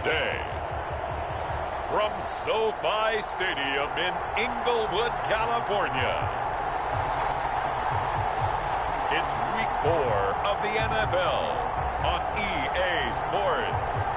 today. From SoFi Stadium in Inglewood, California, it's Week 4 of the NFL on EA Sports.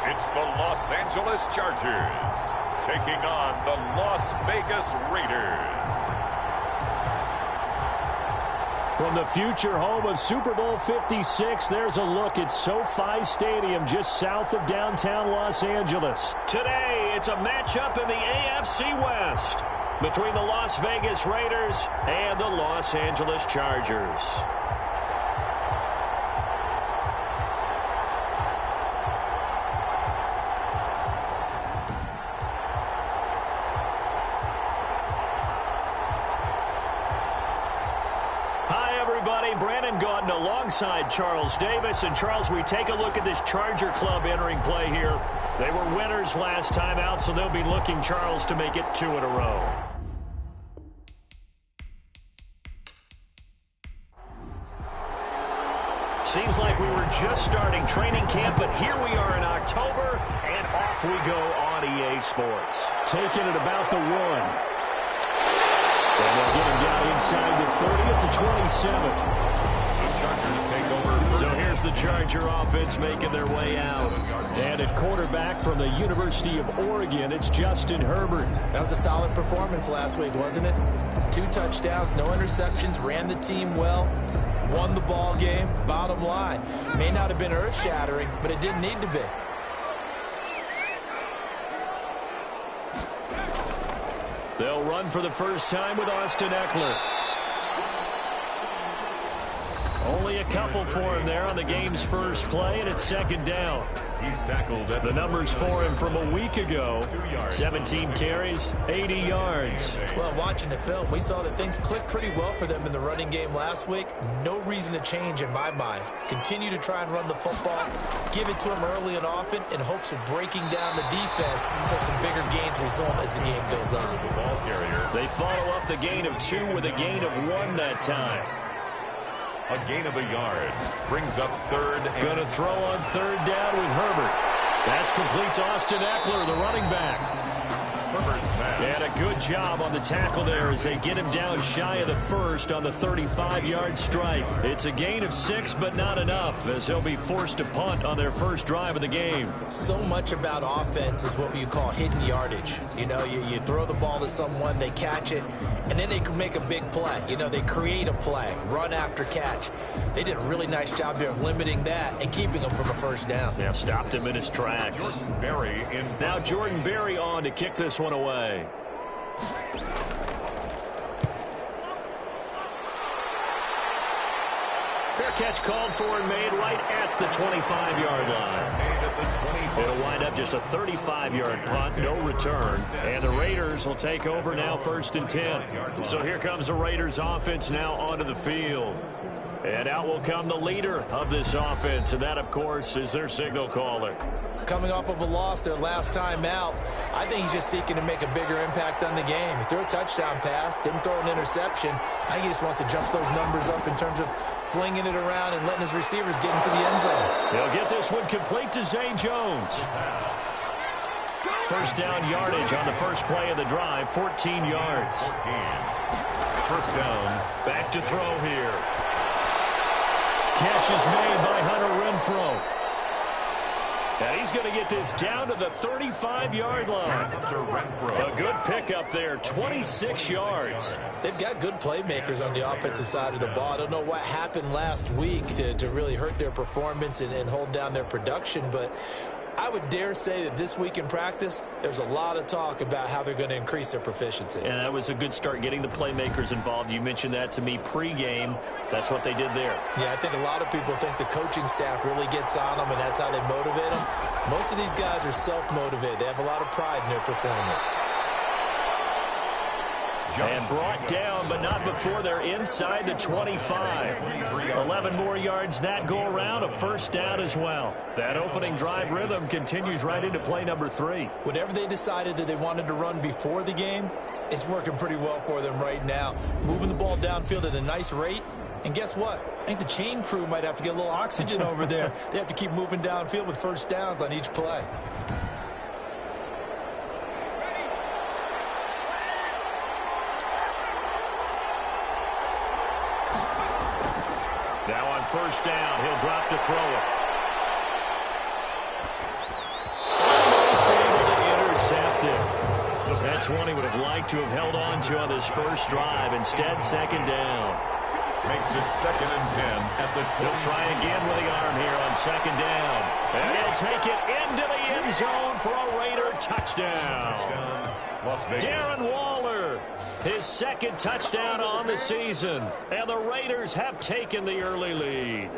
It's the Los Angeles Chargers taking on the Las Vegas Raiders. From the future home of Super Bowl 56, there's a look at SoFi Stadium just south of downtown Los Angeles. Today, it's a matchup in the AFC West between the Las Vegas Raiders and the Los Angeles Chargers. Brandon Gaudin alongside Charles Davis. And Charles, we take a look at this Charger club entering play here. They were winners last time out, so they'll be looking, Charles, to make it 2 in a row. Seems like we were just starting training camp, but here we are in October, and off we go on EA Sports. Taking it about the 1. And they'll get him down inside the 30 at the 27. The Chargers take over. So here's the Charger offense making their way out. And at quarterback from the University of Oregon, it's Justin Herbert. That was a solid performance last week, wasn't it? 2 touchdowns, no interceptions, ran the team well, won the ball game. Bottom line, may not have been earth-shattering, but it didn't need to be. They'll run for the first time with Austin Ekeler. Only a couple for him there on the game's first play, and it's 2nd down. He's tackled at the numbers for him from a week ago. 17 carries, 80 yards. Well, watching the film, we saw that things clicked pretty well for them in the running game last week. No reason to change in my mind. Continue to try and run the football, give it to them early and often in hopes of breaking down the defense so some bigger gains result as the game goes on. They follow up the gain of 2 with a gain of 1 that time. A gain of a yard brings up 3rd. Going to throw on 3rd down with Herbert. That's complete to Austin Ekeler, the running back. Herbert's back. And a good job on the tackle there as they get him down shy of the 1st on the 35-yard stripe. It's a gain of 6, but not enough, as he'll be forced to punt on their first drive of the game. So much about offense is what you call hidden yardage. You know, you throw the ball to someone, they catch it, and then they can make a big play. You know, they create a play, run after catch. They did a really nice job there of limiting that and keeping him from a first down. Yeah, stopped him in his tracks. Jordan Berry in. Now Jordan Berry on to kick this one away. Fair catch called for and made right at the 25-yard line. It'll wind up just a 35-yard punt, no return. And the Raiders will take over now 1st and 10. So here comes the Raiders offense now onto the field. And out will come the leader of this offense, and that, of course, is their signal caller. Coming off of a loss their last time out, I think he's just seeking to make a bigger impact on the game. He threw a touchdown pass, didn't throw an interception. I think he just wants to jump those numbers up in terms of flinging it around and letting his receivers get into the end zone. They'll get this one complete to Zay Jones. First down yardage on the first play of the drive, 14 yards. 14. First down. Back to throw here. Catch is made by Hunter Renfrow. And he's going to get this down to the 35-yard line. A good pickup there, 26 yards. They've got good playmakers on the offensive side of the ball. I don't know what happened last week to really hurt their performance and hold down their production, but I would dare say that this week in practice, there's a lot of talk about how they're going to increase their proficiency. And that was a good start, getting the playmakers involved. You mentioned that to me pregame. That's what they did there. Yeah, I think a lot of people think the coaching staff really gets on them, and that's how they motivate them. Most of these guys are self-motivated. They have a lot of pride in their performance. And brought down, but not before they're inside the 25. 11 more yards that go around, a first down as well. That opening drive rhythm continues right into play number 3. Whatever they decided that they wanted to run before the game, it's working pretty well for them right now. Moving the ball downfield at a nice rate. And guess what? I think the chain crew might have to get a little oxygen over there. They have to keep moving downfield with first downs on each play. Now on first down, he'll drop to throw it. Almost able to intercept it. That's one he would have liked to have held on to on this first drive. Instead, second down. Makes it 2nd and 10 at the 20. He'll try again with the arm here on second down. And he'll take it into the end zone for a Raider touchdown. Darren Waller, his second touchdown on the season. And the Raiders have taken the early lead.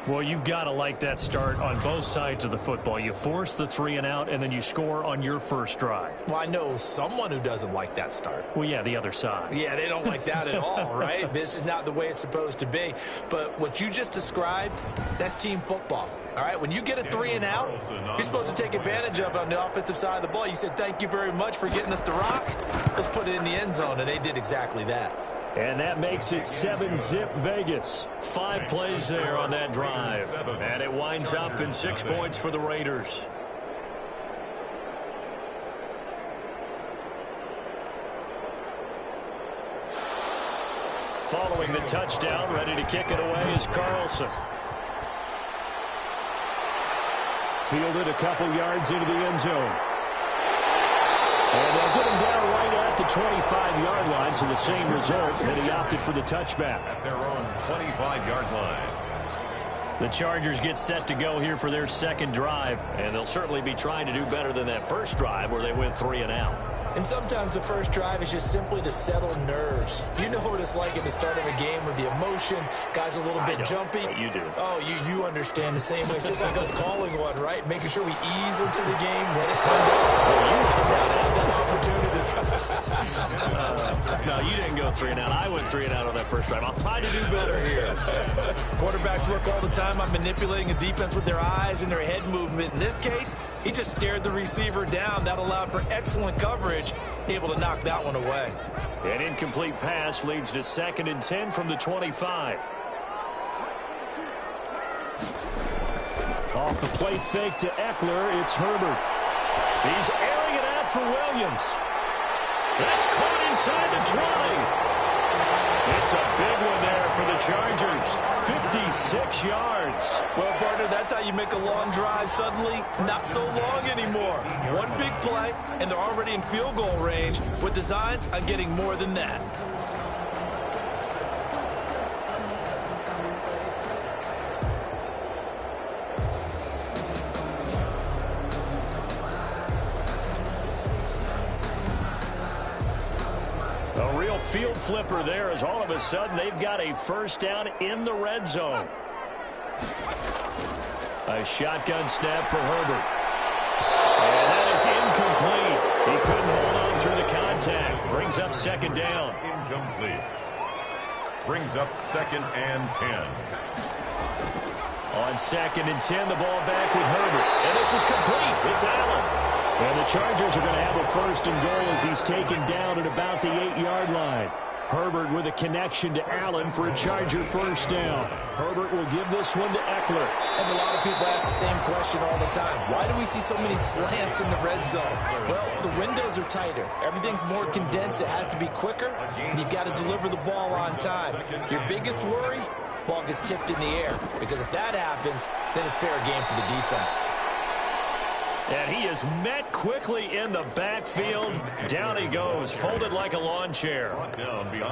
Well, you've got to like that start on both sides of the football. You force the 3 and out, and then you score on your first drive. Well, I know someone who doesn't like that start. Well, yeah, the other side. Yeah, they don't like that at all, right? This is not the way it's supposed to be. But what you just described, that's team football. All right, when you get a 3 and out, you're supposed to take advantage of it on the offensive side of the ball. You said, thank you very much for getting us the rock. Let's put it in the end zone, and they did exactly that. And that makes it 7-zip Vegas. 5 plays there on that drive. And it winds up in 6 points for the Raiders. Following the touchdown, ready to kick it away is Carlson. Fielded a couple yards into the end zone. And they'll get him down right at the 25-yard line, so the same result, and he opted for the touchback. At their own 25-yard line. The Chargers get set to go here for their second drive, and they'll certainly be trying to do better than that first drive where they went 3 and out. And sometimes the first drive is just simply to settle nerves. You know what it's like at the start of a game with the emotion. Guys a little bit jumpy. You do. Oh, you understand the same way. It's just like us calling one, right? Making sure we ease into the game, let it come to us. You now have that opportunity. No, you didn't go 3 and out. I went 3 and out on that first drive. I'll try to do better here. Quarterbacks work all the time on manipulating a defense with their eyes and their head movement. In this case, he just stared the receiver down. That allowed for excellent coverage, able to knock that one away. An incomplete pass leads to 2nd and 10 from the 25. Off the play fake to Eckler, it's Herbert. He's airing it out for Williams. That's caught inside the 20. It's a big one there for the Chargers. 56 yards. Well, partner, that's how you make a long drive suddenly not so long anymore. One big play, and they're already in field goal range with designs on getting more than that. A real field flipper there as all of a sudden they've got a first down in the red zone. A shotgun snap for Herbert. And that is incomplete. He couldn't hold on through the contact. Brings up 2nd down. Incomplete. Brings up 2nd and 10. On 2nd and 10, the ball back with Herbert. And this is complete. It's Allen. And the Chargers are going to have a 1st and goal as he's taken down at about the 8-yard line. Herbert with a connection to Allen for a Charger first down. Herbert will give this one to Eckler. And a lot of people ask the same question all the time. Why do we see so many slants in the red zone? Well, the windows are tighter. Everything's more condensed. It has to be quicker. And you've got to deliver the ball on time. Your biggest worry? Ball gets tipped in the air. Because if that happens, then it's fair game for the defense. And he is met quickly in the backfield. Down he goes, folded like a lawn chair.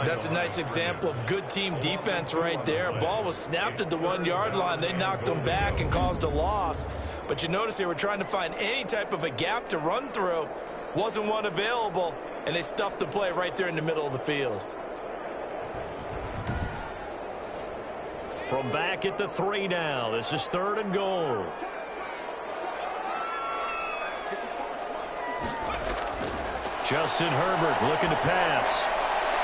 That's a nice example of good team defense right there. Ball was snapped at the 1-yard line. They knocked him back and caused a loss. But you notice they were trying to find any type of a gap to run through. Wasn't one available, and they stuffed the play right there in the middle of the field. From back at the 3 now, this is 3rd and goal. Justin Herbert looking to pass.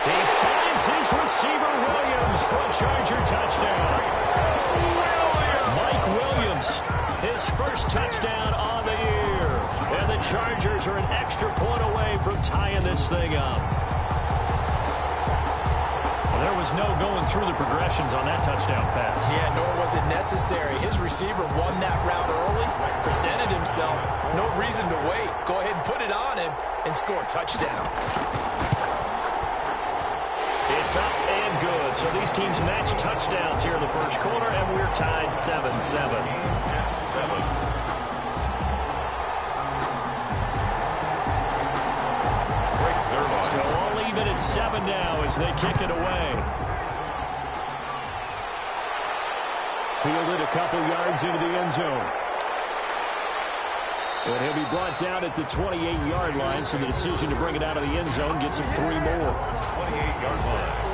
He finds his receiver, Williams, for a Charger touchdown. Mike Williams, his first touchdown on the year. And the Chargers are an extra point away from tying this thing up. Well, there was no going through the progressions on that touchdown pass. Yeah, nor was it necessary. His receiver won that route early, presented himself. No reason to wait. Go ahead and put it on him and score a touchdown. It's up and good. So these teams match touchdowns here in the first quarter, and we're tied 7-7. So all even at 7 now as they kick it away. Fielded a couple yards into the end zone. And he'll be brought down at the 28-yard line, so the decision to bring it out of the end zone gets him 3 more. 28-yard line.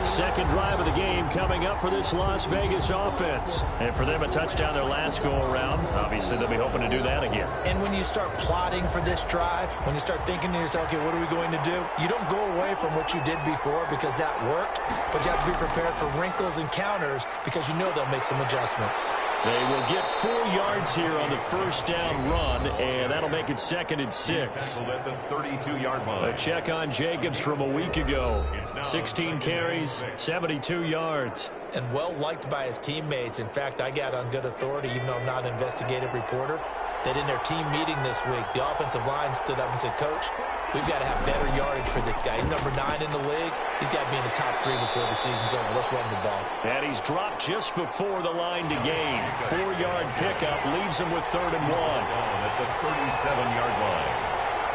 Second drive of the game coming up for this Las Vegas offense. And for them, a touchdown their last go-around. Obviously, they'll be hoping to do that again. And when you start plotting for this drive, when you start thinking to yourself, okay, what are we going to do? You don't go away from what you did before because that worked, but you have to be prepared for wrinkles and counters because you know they'll make some adjustments. They will get 4 yards here on the first down run, and that'll make it 2nd and 6. At the 32-yard line. A check on Jacobs from a week ago. 16 carries, 72 yards. And well liked by his teammates. In fact, I got on good authority, even though I'm not an investigative reporter, that in their team meeting this week, the offensive line stood up and said, Coach, we've got to have better yardage for this guy. He's number 9 in the league. He's got to be in the top 3 before the season's over. Let's run the ball. And he's dropped just before the line to gain. 4-yard pickup leaves him with 3rd and 1. At the 37-yard line.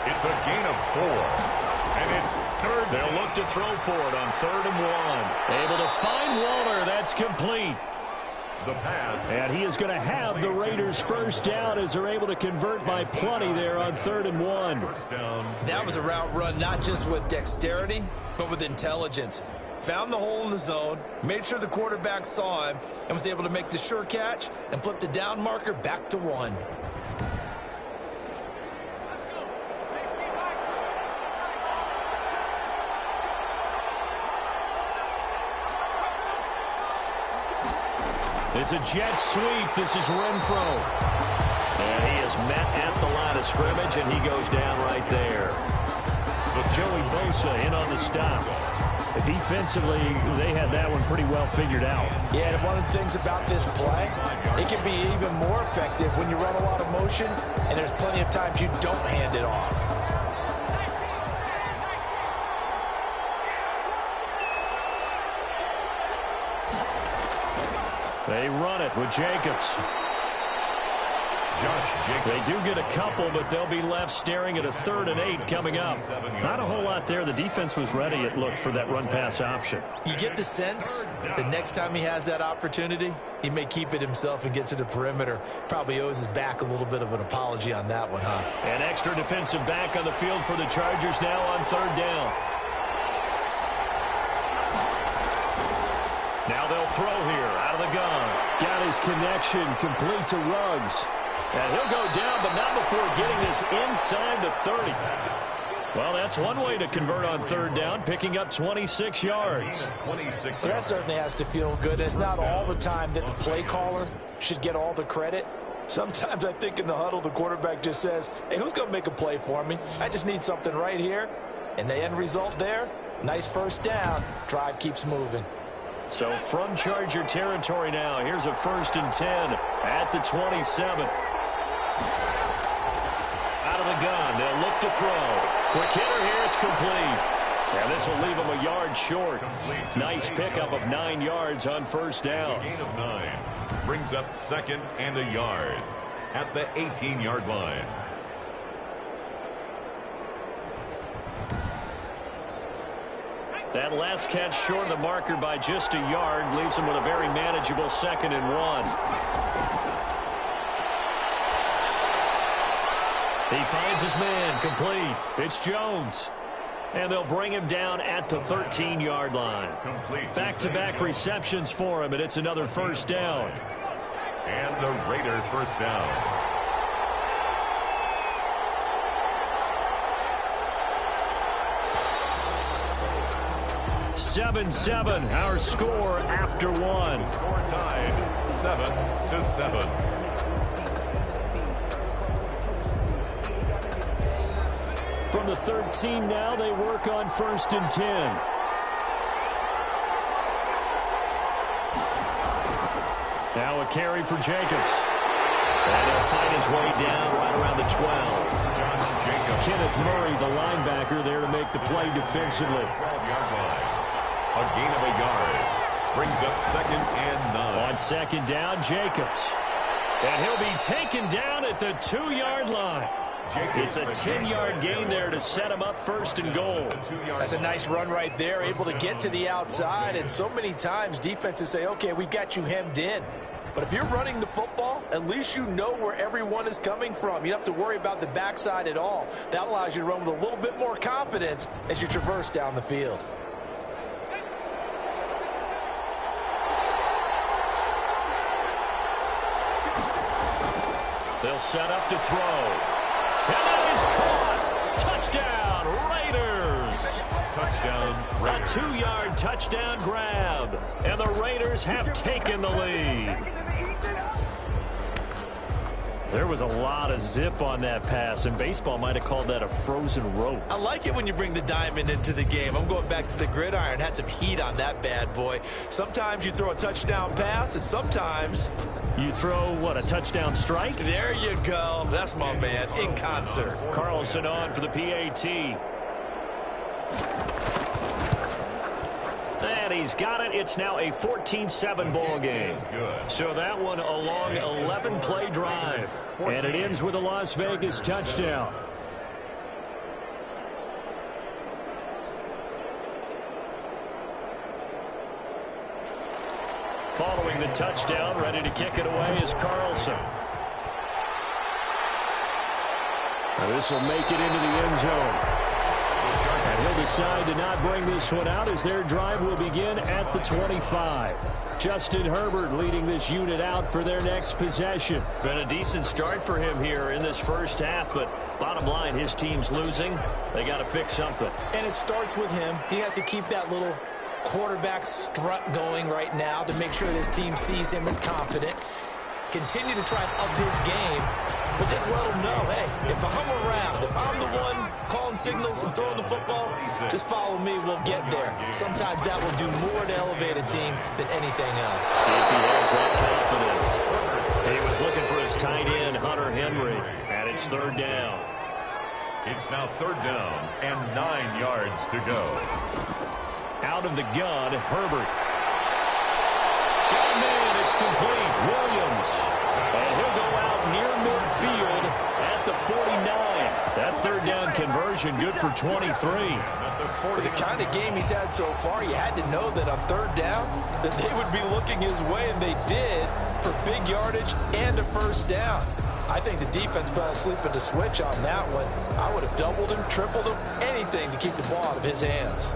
It's a gain of 4. And it's 3rd. They'll look to throw for it on 3rd and 1. Able to find Waller. That's complete. The pass. And he is going to have the Raiders first down as they're able to convert by plenty there on 3rd and 1. First down. That was a route run not just with dexterity, but with intelligence. Found the hole in the zone, made sure the quarterback saw him, and was able to make the sure catch and flip the down marker back to 1. It's a jet sweep. This is Renfro. And he is met at the line of scrimmage, and he goes down right there. But Joey Bosa in on the stop. Defensively, they had that one pretty well figured out. Yeah, and one of the things about this play, it can be even more effective when you run a lot of motion, and there's plenty of times you don't hand it off. They run it with Jacobs. Josh Jacobs. They do get a couple, but they'll be left staring at a 3rd and 8 coming up. Not a whole lot there. The defense was ready, it looked, for that run-pass option. You get the sense the next time he has that opportunity, he may keep it himself and get to the perimeter. Probably owes his back a little bit of an apology on that one, huh? An extra defensive back on the field for the Chargers now on 3rd down. Now they'll throw here out of the gun. Got his connection complete to Ruggs. And he'll go down, but not before getting this inside the 30. Well, that's one way to convert on 3rd down, picking up 26 yards. 26. So that certainly has to feel good. It's not all the time that the play caller should get all the credit. Sometimes I think in the huddle, the quarterback just says, hey, who's going to make a play for me? I just need something right here. And the end result there, nice first down. Drive keeps moving. So from Charger territory now, here's a 1st and 10 at the 27. Out of the gun, they'll look to throw. Quick hitter here, it's complete. And this will leave them a yard short. Nice pickup of 9 yards on 1st down. Gain of 9. Brings up 2nd and a yard at the 18-yard line. That last catch short of the marker by just a yard leaves him with a very manageable 2nd and 1. He finds his man complete. It's Jones. And they'll bring him down at the 13-yard line. Back-to-back receptions for him, and it's another 1st down. And the Raider first down. 7-7, our score after one. Score tied 7-7. From the 13 now, they work on 1st and 10. Now a carry for Jacobs. And he'll fight his way down right around the 12. Kenneth Murray, the linebacker, there to make the play defensively. 12-yard line. A gain of a yard. Brings up 2nd and 9. On 2nd down, Jacobs. And he'll be taken down at the 2-yard line. It's a 10-yard gain there to set him up 1st and goal. That's a nice run right there, able to get to the outside. And so many times defenses say, okay, we got you hemmed in. But if you're running the football, at least you know where everyone is coming from. You don't have to worry about the backside at all. That allows you to run with a little bit more confidence as you traverse down the field. They'll set up to throw. And that is caught. Touchdown, Raiders. Touchdown, Raiders. A 2-yard touchdown grab. And the Raiders have taken the lead. There was a lot of zip on that pass, and baseball might have called that a frozen rope. I like it when you bring the diamond into the game. I'm going back to the gridiron. Had some heat on that bad boy. Sometimes you throw a touchdown pass, and sometimes you throw, what, a touchdown strike? There you go. That's my man, in concert. Carlson on for the PAT. And he's got it. It's now a 14-7 ball game. So that one a long 11-play drive. And it ends with a Las Vegas touchdown. Following the touchdown, ready to kick it away is Carlson. Now this will make it into the end zone. And he'll decide to not bring this one out as their drive will begin at the 25. Justin Herbert leading this unit out for their next possession. Been a decent start for him here in this first half, but bottom line, his team's losing. They got to fix something. And it starts with him. He has to keep that little quarterback strut going right now to make sure his team sees him as confident. Continue to try and up his game, but just let him know, hey, if I'm around, if I'm the one calling signals and throwing the football, just follow me, we'll get there. Sometimes that will do more to elevate a team than anything else. See if he has that confidence. He was looking for his tight end, Hunter Henry, and it's 3rd down. It's now 3rd down and 9 yards to go. Out of the gun, Herbert. Got him in, it's complete. Williams. And he'll go out near midfield at the 49. That 3rd down conversion good for 23. With the kind of game he's had so far, you had to know that on 3rd down that they would be looking his way, and they did, for big yardage and a 1st down. I think the defense fell asleep at the switch on that one. I would have doubled him, tripled him, anything to keep the ball out of his hands.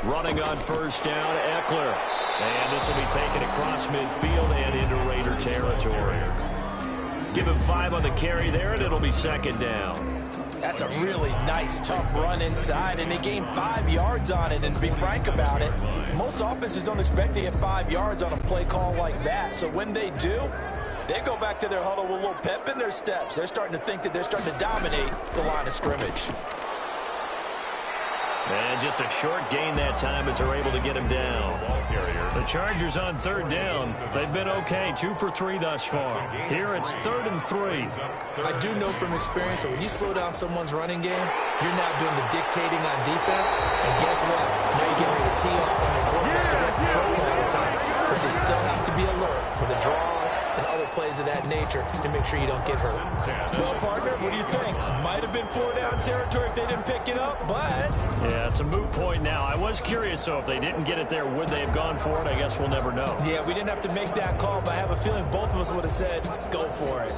Running on 1st down, Eckler. And this will be taken across midfield and into Raider territory. Give him 5 on the carry there, and it'll be 2nd down. That's a really nice, tough run inside, and they gained 5 yards on it. And to be frank about it, most offenses don't expect to get 5 yards on a play call like that. So when they do, they go back to their huddle with a little pep in their steps. They're starting to think that they're starting to dominate the line of scrimmage. And just a short gain that time as they're able to get him down. The Chargers on 3rd down. They've been okay, 2 for 3 thus far. Here it's 3rd and 3. I do know from experience that when you slow down someone's running game, you're now doing the dictating on defense. And guess what? Now you're getting ready to tee off on your quarterback because they're throwing all the time. But you still have to be alert for the draws and other plays of that nature to make sure you don't get hurt. Well, partner, what do you think? Might have been 4-down territory if they didn't pick it up, but yeah, it's a moot point now. I was curious, so if they didn't get it there, would they have gone for it? I guess we'll never know. Yeah, we didn't have to make that call, but I have a feeling both of us would have said, go for it.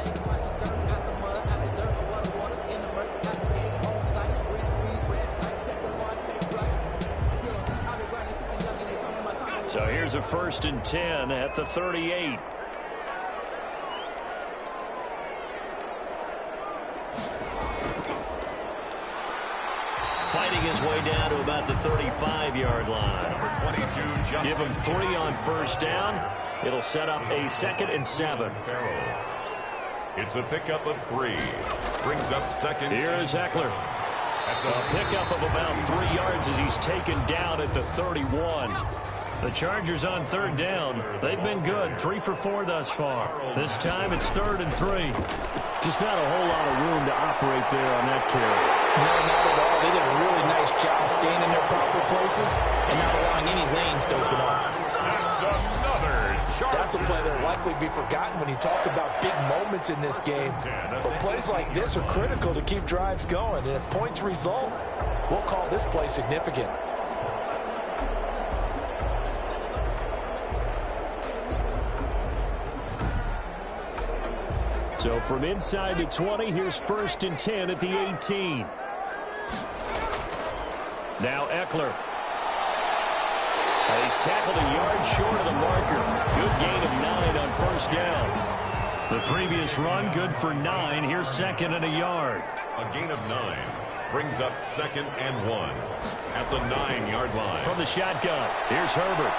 So here's a 1st and 10 at the 38. Fighting his way down to about the 35-yard line. Number 22, Give him 3 on 1st down. It'll set up a 2nd and 7. It's a pickup of 3. Brings up 2nd. Here's Eckler. A pickup of about 3 yards as he's taken down at the 31. The Chargers on 3rd down. They've been good, 3 for 4 thus far. This time it's 3rd and 3. Just not a whole lot of room to operate there on that carry. No, not at all. They did a really nice job staying in their proper places and not allowing any lanes to open up. That's another Charger. That's a play that will likely be forgotten when you talk about big moments in this game. But plays like this are critical to keep drives going. And if points result, we'll call this play significant. So from inside the 20, here's 1st and 10 at the 18. Now Eckler. He's tackled a yard short of the marker. Good gain of 9 on 1st down. The previous run, good for 9. Here's 2nd and a yard. A gain of 9. Brings up 2nd and 1 at the 9-yard line. From the shotgun, here's Herbert.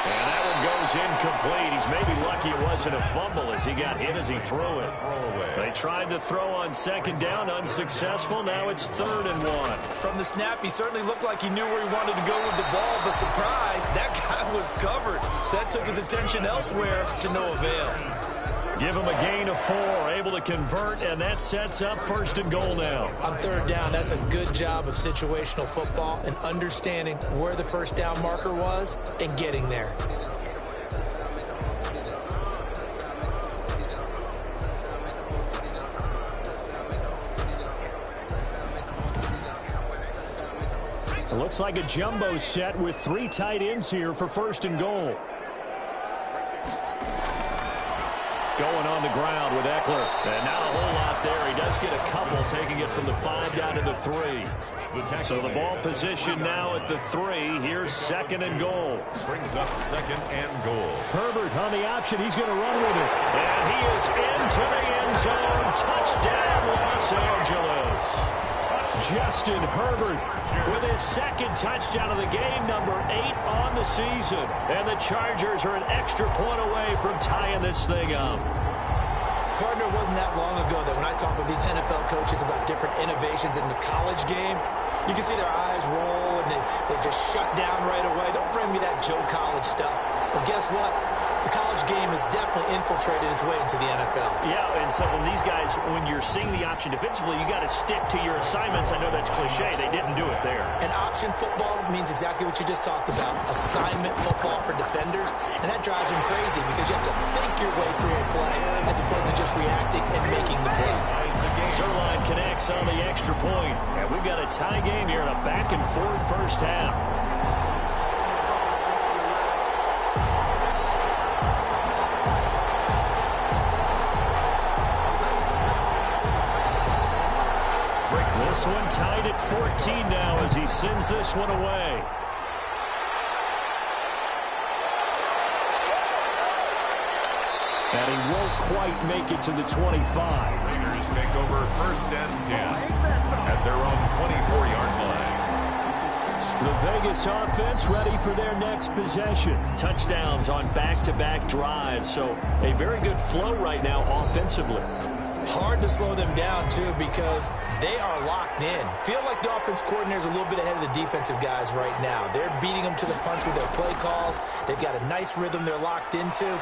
And that one goes incomplete. He's maybe lucky it wasn't a fumble as he got hit as he threw it. They tried to throw on 2nd down, unsuccessful. Now it's 3rd and 1. From the snap, he certainly looked like he knew where he wanted to go with the ball, but surprise, that guy was covered. So that took his attention elsewhere to no avail. Give him a gain of 4, able to convert, and that sets up 1st and goal now. On 3rd down, that's a good job of situational football and understanding where the 1st down marker was and getting there. It looks like a jumbo set with 3 tight ends here for 1st and goal. Going on the ground with Eckler. And not a whole lot there. He does get a couple, taking it from the 5 down to the 3. So the ball position now at the 3. Here's 2nd and goal. Brings up 2nd and goal. Herbert on the option. He's going to run with it. And he is into the end zone. Touchdown, Los Angeles. Justin Herbert with his 2nd touchdown of the game, number 8 on the season. And the Chargers are an extra point away from tying this thing up. Partner, it wasn't that long ago that when I talk with these NFL coaches about different innovations in the college game, you can see their eyes roll and they just shut down right away. Don't bring me that Joe College stuff. Well, guess what? The college game has definitely infiltrated its way into the NFL. Yeah, and so when these guys, when you're seeing the option defensively, you got to stick to your assignments. I know that's cliche. They didn't do it there. And option football means exactly what you just talked about. Assignment football for defenders. And that drives them crazy because you have to think your way through a play as opposed to just reacting and making the play. Zuerlein connects on the extra point. And we've got a tie game here in a back-and-forth first half. This one tied at 14 now as he sends this one away. And he won't quite make it to the 25. Raiders take over 1st and 10 at their own 24-yard line. The Vegas offense ready for their next possession. Touchdowns on back-to-back drives. So a very good flow right now offensively. Hard to slow them down, too, because they are locked in. Feel like the offense coordinator is a little bit ahead of the defensive guys right now. They're beating them to the punch with their play calls. They've got a nice rhythm they're locked into.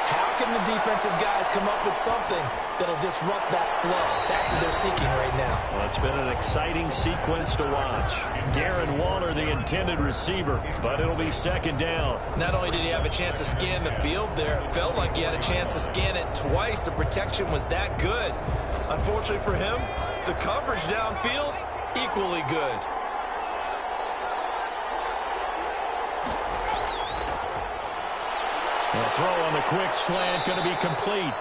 How can the defensive guys come up with something that'll disrupt that flow? That's what they're seeking right now. Well, it's been an exciting sequence to watch. Darren Waller, the intended receiver, but it'll be 2nd down. Not only did he have a chance to scan the field there, it felt like he had a chance to scan it twice. The protection was that good. Unfortunately for him, the coverage downfield, equally good. A throw on the quick slant going to be complete.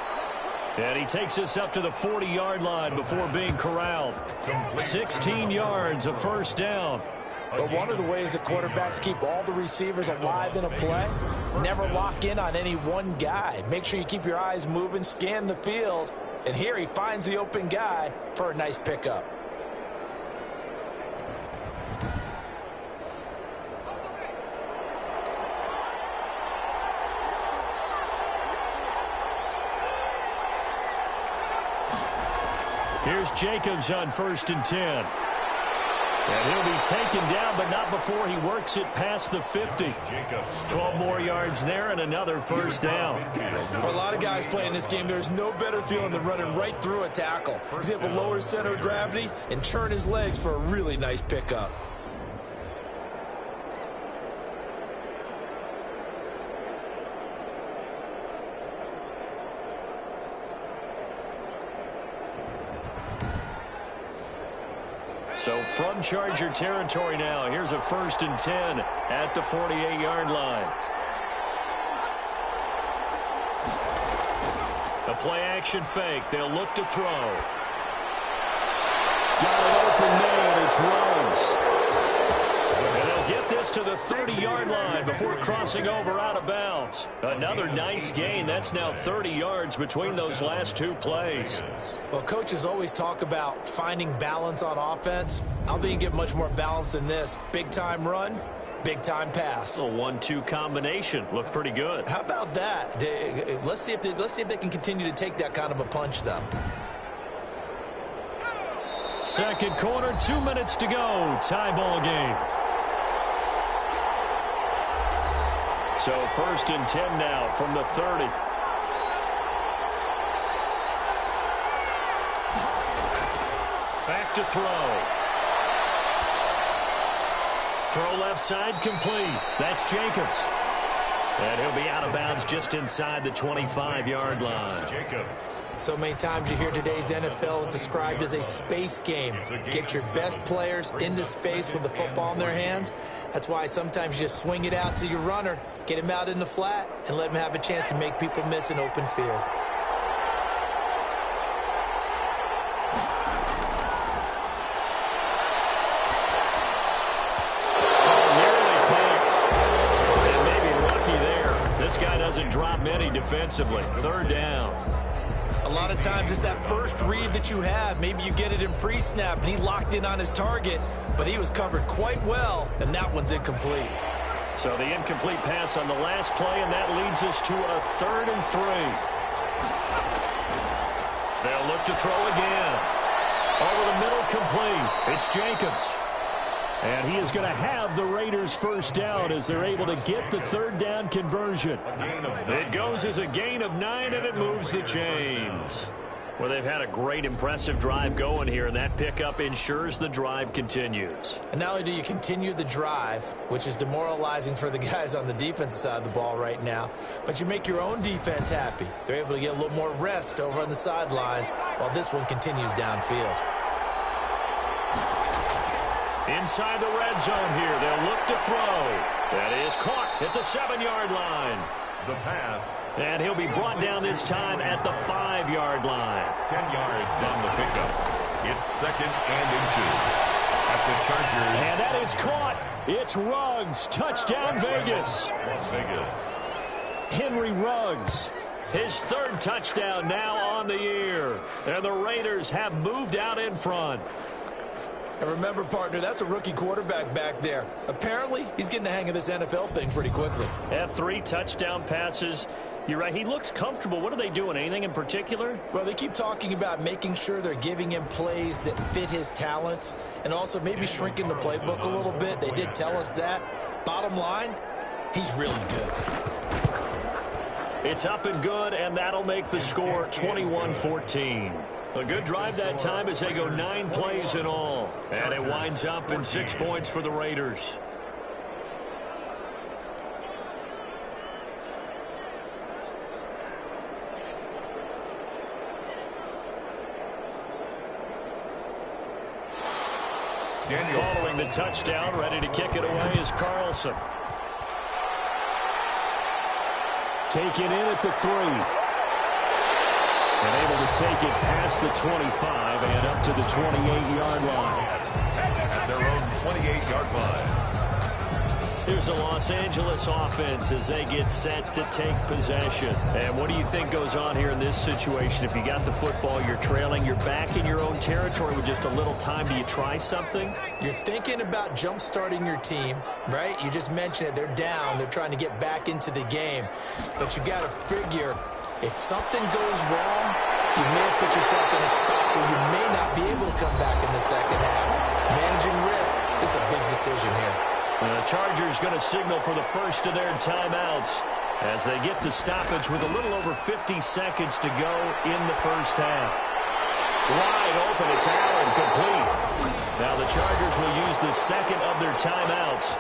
And he takes us up to the 40-yard line before being corralled. 16 yards, a 1st down. But one of the ways that quarterbacks keep all the receivers alive in a play, never lock in on any one guy. Make sure you keep your eyes moving, scan the field, and here he finds the open guy for a nice pickup. Here's Jacobs on 1st and 10. And he'll be taken down, but not before he works it past the 50. 12 more yards there and another first down. For a lot of guys playing this game, there's no better feeling than running right through a tackle. He's able to lower his center of gravity and churn his legs for a really nice pickup. So from Charger territory now, here's a 1st and 10 at the 48-yard line. A play-action fake. They'll look to throw. Got an open man. It's Rose. And they'll get this to the 30-yard line before crossing over out of bounds. Another nice gain. That's now 30 yards between those last two plays. Well, coaches always talk about finding balance on offense. I don't think you get much more balance than this. Big-time run, big-time pass. A 1-2 combination. Looked pretty good. How about that? Let's see if they can continue to take that kind of a punch, though. Second quarter, 2 minutes to go. Tie ball game. So 1st and 10 now from the 30. Back to throw. Throw left side complete. That's Jacobs. And he'll be out of bounds just inside the 25-yard line. So many times you hear today's NFL described as a space game. Get your best players into space with the football in their hands. That's why sometimes you just swing it out to your runner, get him out in the flat, and let him have a chance to make people miss an open field. Drop many defensively. 3rd down. A lot of times it's that first read that you have. Maybe you get it in pre-snap, and he locked in on his target, but he was covered quite well, and that one's incomplete. So the incomplete pass on the last play, and that leads us to a 3rd and 3. They'll look to throw again. Over the middle, complete. It's Jacobs. And he is going to have the Raiders first down as they're able to get the 3rd down conversion. It goes as a gain of 9, and it moves the chains. Well, they've had a great, impressive drive going here, and that pickup ensures the drive continues. And not only do you continue the drive, which is demoralizing for the guys on the defensive side of the ball right now, but you make your own defense happy. They're able to get a little more rest over on the sidelines while this one continues downfield. Inside the red zone here, they'll look to throw. That is caught at the 7-yard line. The pass. And he'll be brought down this time at the 5-yard line. 10 yards on the pickup. It's 2nd and inches at the Chargers. And that is caught. It's Ruggs. Touchdown, Vegas. Las Vegas. Henry Ruggs. His 3rd touchdown now on the year. And the Raiders have moved out in front. And remember, partner, that's a rookie quarterback back there. Apparently, he's getting the hang of this NFL thing pretty quickly. Had 3 touchdown passes. You're right. He looks comfortable. What are they doing? Anything in particular? Well, they keep talking about making sure they're giving him plays that fit his talents and also maybe shrinking the playbook a little bit. They did tell us that. Bottom line, he's really good. It's up and good, and that'll make the score 21-14. A good drive that time as they go 9 plays in all. And it winds up in 6 points for the Raiders. Following the touchdown, ready to kick it away is Carlson. Taken in at the 3. And able to take it past the 25 and up to the 28-yard line. At their own 28-yard line. Here's the Los Angeles offense as they get set to take possession. And what do you think goes on here in this situation? If you got the football, you're trailing, you're back in your own territory with just a little time. Do you try something? You're thinking about jump-starting your team, right? You just mentioned it. They're down. They're trying to get back into the game. But you got to figure, if something goes wrong, you may have put yourself in a spot where you may not be able to come back in the second half. Managing risk is a big decision here. The Chargers going to signal for the first of their timeouts as they get the stoppage with a little over 50 seconds to go in the first half. Wide open, it's Allen, complete. Now the Chargers will use the second of their timeouts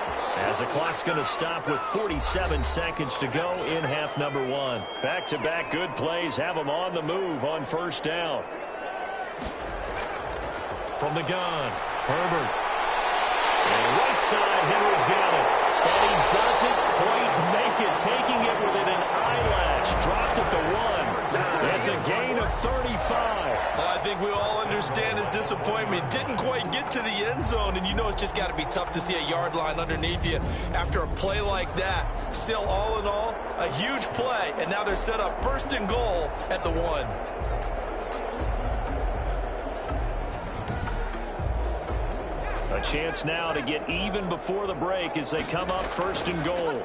as the clock's going to stop with 47 seconds to go in half number one. Back-to-back good plays have them on the move on first down. From the gun, Herbert. And right side, Henry's got it. And he doesn't quite make it, taking it within an eyelash. Dropped at the one. That's a gain of 35. I think we all understand his disappointment. Didn't quite get to the end zone, and you know it's just got to be tough to see a yard line underneath you after a play like that. Still, all in all, a huge play, and now they're set up first and goal at the one. A chance now to get even before the break as they come up first and goal.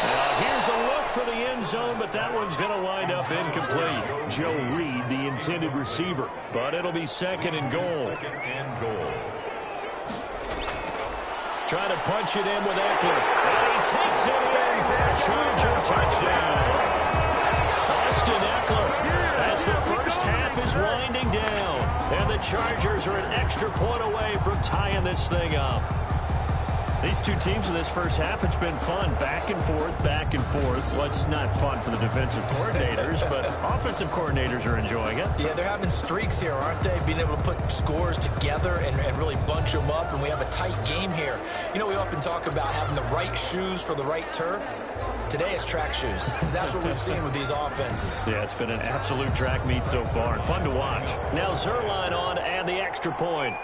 Now here's a look for the end zone, but that one's going to wind up incomplete. Joe Reed, the intended receiver, but it'll be second and goal. Trying to punch it in with Eckler. And he takes it in for a Charger touchdown. Austin Eckler, as the first half is winding down. And the Chargers are an extra point away from tying this thing up. These two teams in this first half, it's been fun. Back and forth, back and forth. Well, it's not fun for the defensive coordinators, but offensive coordinators are enjoying it. Yeah, they're having streaks here, aren't they? Being able to put scores together and really bunch them up, and we have a tight game here. You know, we often talk about having the right shoes for the right turf. Today it's track shoes. That's what we've seen with these offenses. Yeah, it's been an absolute track meet so far and fun to watch. Now Zuerlein on to add the extra point.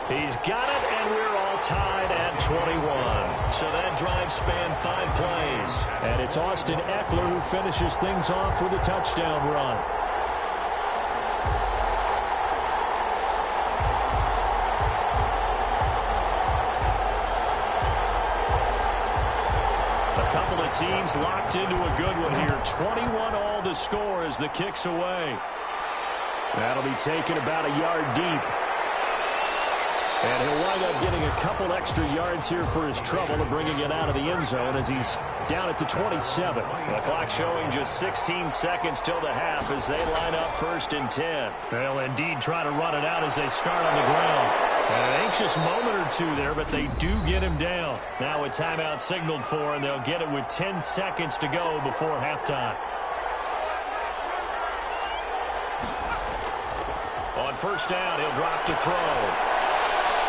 He's got it, and we're all tied at 21. So that drive spanned 5 plays. And it's Austin Eckler who finishes things off with a touchdown run. A couple of teams locked into a good one here. 21 all the score as the kick's away. That'll be taken about a yard deep. And he'll wind up getting a couple extra yards here for his trouble of bringing it out of the end zone as he's down at the 27. The clock showing just 16 seconds till the half as they line up first and 10. They'll indeed try to run it out as they start on the ground. And an anxious moment or two there, but they do get him down. Now a timeout signaled for, and they'll get it with 10 seconds to go before halftime. On first down, he'll drop to throw.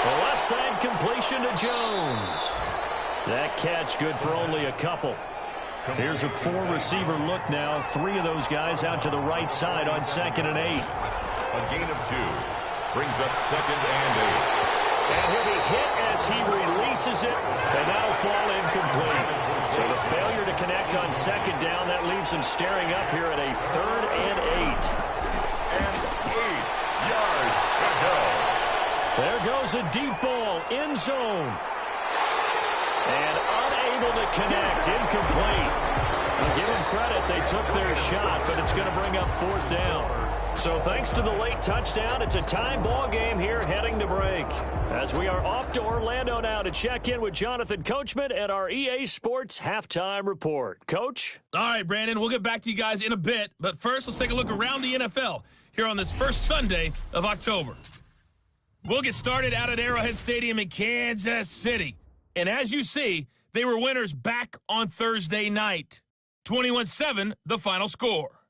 The left side completion to Jones. That catch good for only a couple. Here's a 4-receiver look now. 3 of those guys out to the right side on 2nd and 8. A gain of 2. Brings up 2nd and 8. And he'll be hit as he releases it, and that'll fall incomplete. So the failure to connect on 2nd down, that leaves him staring up here at a 3rd and 8. And 8 yards to go. There goes a deep ball, end zone. And unable to connect, incomplete. I'll give them credit, they took their shot, but it's going to bring up 4th down. So thanks to the late touchdown, it's a tie ball game here heading to break. As we are off to Orlando now to check in with Jonathan Coachman at our EA Sports Halftime Report. Coach? All right, Brandon, we'll get back to you guys in a bit, but first let's take a look around the NFL here on this first Sunday of October. We'll get started out at Arrowhead Stadium in Kansas City. And as you see, they were winners back on Thursday night. 21-7, the final score.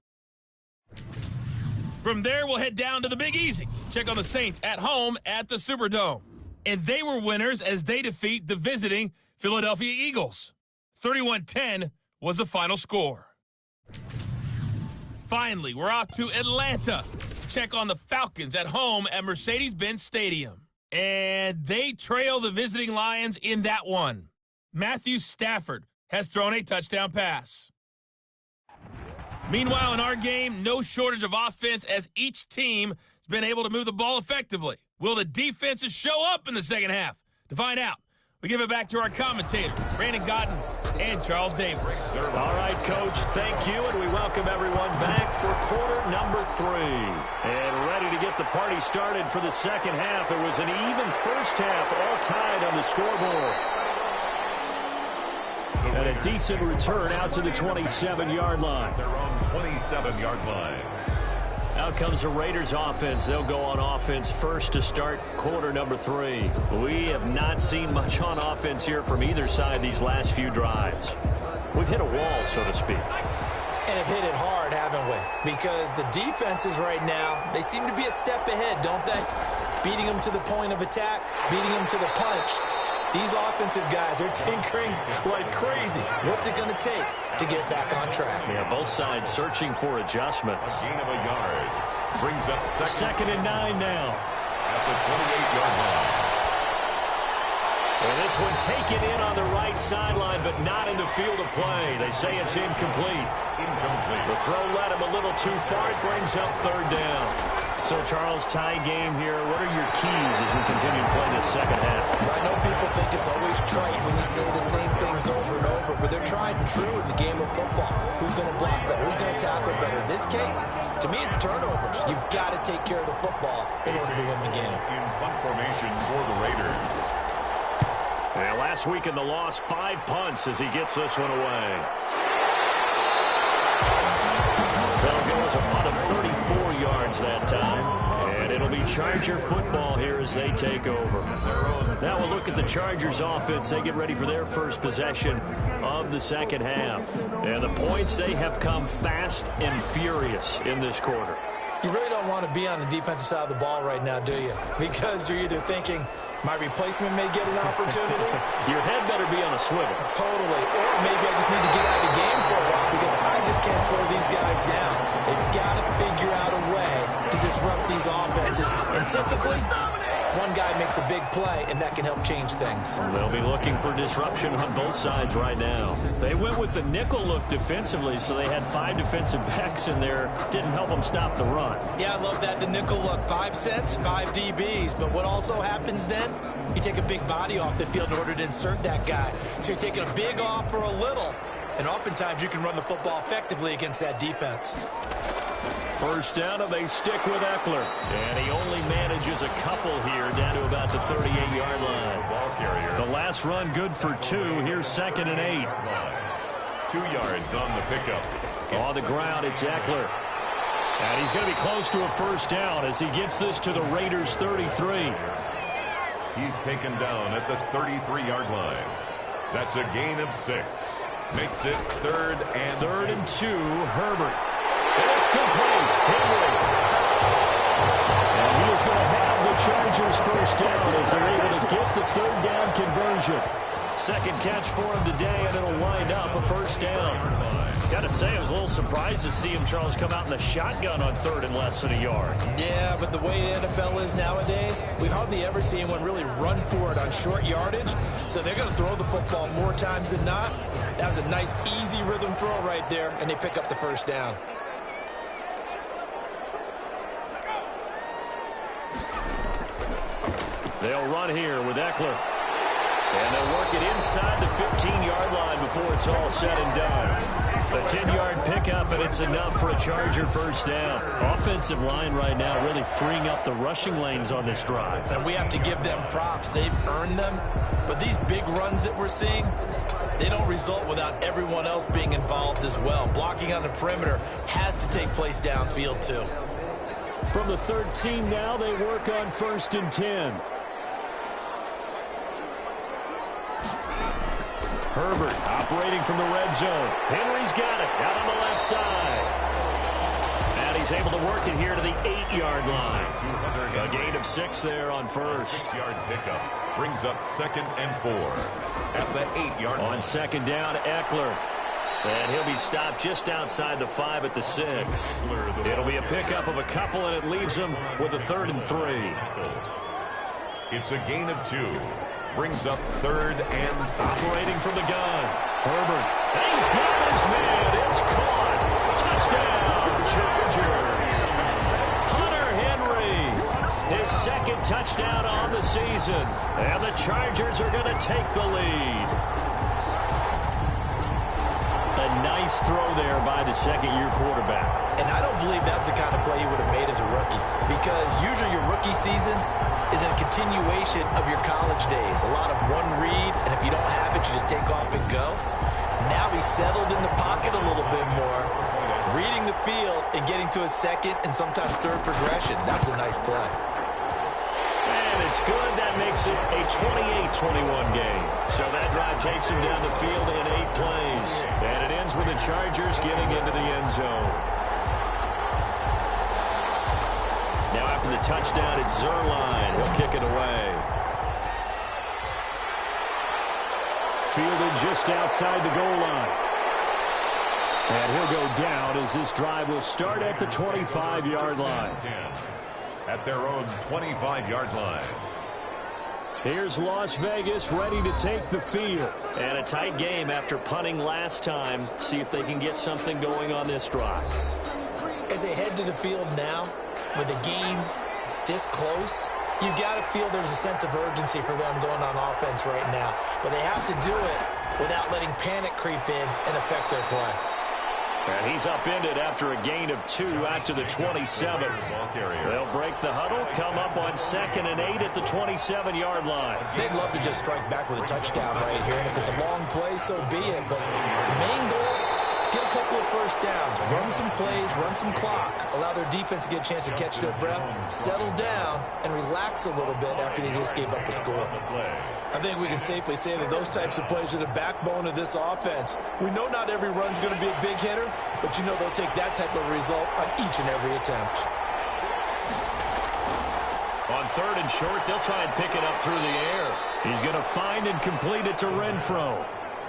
From there, we'll head down to the Big Easy. Check on the Saints at home at the Superdome. And they were winners as they defeat the visiting Philadelphia Eagles. 31-10 was the final score. Finally, we're off to Atlanta. check on the Falcons at home at Mercedes-Benz Stadium. And they trail the visiting Lions in that one. Matthew Stafford has thrown a touchdown pass. Meanwhile, in our game, no shortage of offense as each team has been able to move the ball effectively. Will the defenses show up in the second half? To find out, we give it back to our commentators, Brandon Gaudin and Charles Davis. All right, Coach, thank you, and we welcome everyone back for quarter number 3. And ready to get the party started for the second half. It was an even first half, all tied on the scoreboard. And a decent return out to the 27-yard line. Their own 27-yard line. Out comes the Raiders offense. They'll go on offense first to start quarter number 3. We have not seen much on offense here from either side these last few drives. We've hit a wall, so to speak. And have hit it hard, haven't we? Because the defenses right now, they seem to be a step ahead, don't they? Beating them to the point of attack, beating them to the punch. These offensive guys are tinkering like crazy. What's it going to take to get back on track? Yeah, both sides searching for adjustments. Gain of a yard. Brings up Second and 9 now. At the 28-yard line. And this one taken in on the right sideline, but not in the field of play. They say it's incomplete. The throw led him a little too far. It brings up third down. So, Charles, tie game here. What are your keys as we continue to play this second half? I know people think it's always trite when you say the same things over and over, but they're tried and true in the game of football. Who's going to block better? Who's going to tackle better? In this case, to me, it's turnovers. You've got to take care of the football in order to win the game. In punt formation for the Raiders. Yeah, last week in the loss, 5 punts as he gets this one away. That'll go as a punt of 34 yards that time. And it'll be Charger football here as they take over. Now we'll look at the Chargers offense. They get ready for their first possession of the second half. And the points, they have come fast and furious in this quarter. You really don't want to be on the defensive side of the ball right now, do you? Because you're either thinking, my replacement may get an opportunity. Your head better be on a swivel. Totally. Or maybe I just need to get out of the game for a while because I just can't slow these guys down. They've got to figure out a way to disrupt these offenses. And typically, one guy makes a big play, and that can help change things. They'll be looking for disruption on both sides right now. They went with the nickel look defensively, so they had 5 defensive backs in there. Didn't help them stop the run. Yeah, I love that, the nickel look. 5 cents, 5 DBs. But what also happens then? You take a big body off the field in order to insert that guy. So you're taking a big off for a little. And oftentimes you can run the football effectively against that defense. First down, and they stick with Eckler. And he only manages a couple here down to about the 38-yard line. Ball carrier. The last run good for 2. Here's 2nd and 8. 2 yards on the pickup. On the ground, it's Eckler. And he's going to be close to a first down as he gets this to the Raiders' 33. He's taken down at the 33-yard line. That's a gain of 6. Makes it 3rd and 2. Herbert. And it's complete. Henry. And he is going to have the Chargers first down as they're able to get the 3rd down conversion. Second catch for him today, and it'll wind up a first down. Got to say, I was a little surprised to see him, Charles, come out in the shotgun on 3rd and less than a yard. Yeah, but the way the NFL is nowadays, we hardly ever see anyone really run for it on short yardage. So they're going to throw the football more times than not. That was a nice, easy rhythm throw right there, and they pick up the first down. They'll run here with Eckler. And they'll work it inside the 15-yard line before it's all said and done. A 10-yard pickup, and it's enough for a Charger first down. Offensive line right now really freeing up the rushing lanes on this drive. And we have to give them props. They've earned them. But these big runs that we're seeing, they don't result without everyone else being involved as well. Blocking on the perimeter has to take place downfield, too. From the 13 now, they work on 1st and 10. Herbert operating from the red zone. Henry's got it out on the left side. And he's able to work it here to the 8-yard line. A gain of 6 there on first. 6-yard pickup brings up 2nd and 4 at the 8-yard line. On second down, Eckler. And he'll be stopped just outside the 5 at the 6. It'll be a pickup of a couple, and it leaves him with a 3rd and 3. It's a gain of 2. Brings up 3rd and operating from the gun. Herbert. He's got his man. It's caught. Touchdown, Chargers. Hunter Henry. His 2nd touchdown on the season. And the Chargers are going to take the lead. A nice throw there by the 2nd-year quarterback. And I don't believe that was the kind of play he would have made as a rookie. Because usually your rookie season is a continuation of your college days. A lot of one read, and if you don't have it, you just take off and go. Now he's settled in the pocket a little bit more, reading the field and getting to his 2nd and sometimes 3rd progression. That was a nice play. And it's good. That makes it a 28-21 game. So that drive takes him down the field in 8 plays. And it ends with the Chargers getting into the end zone. Now after the touchdown, it's Zuerlein. He'll kick it away. Fielded just outside the goal line. And he'll go down as this drive will start at the 25-yard line. At their own 25-yard line. Here's Las Vegas ready to take the field. And a tight game after punting last time. See if they can get something going on this drive. As they head to the field now, with the game this close, you've got to feel there's a sense of urgency for them going on offense right now. But they have to do it without letting panic creep in and affect their play. And he's upended after a gain of 2 out to the 27. They'll break the huddle, come up on 2nd and 8 at the 27-yard line. They'd love to just strike back with a touchdown right here. And if it's a long play, so be it. But the main goal, get a couple of first downs, run some plays, run some clock, allow their defense to get a chance to catch their breath, settle down, and relax a little bit after they just gave up a score. I think we can safely say that those types of plays are the backbone of this offense. We know not every run's going to be a big hitter, but you know they'll take that type of result on each and every attempt. On 3rd and short, they'll try and pick it up through the air. He's going to find and complete it to Renfro.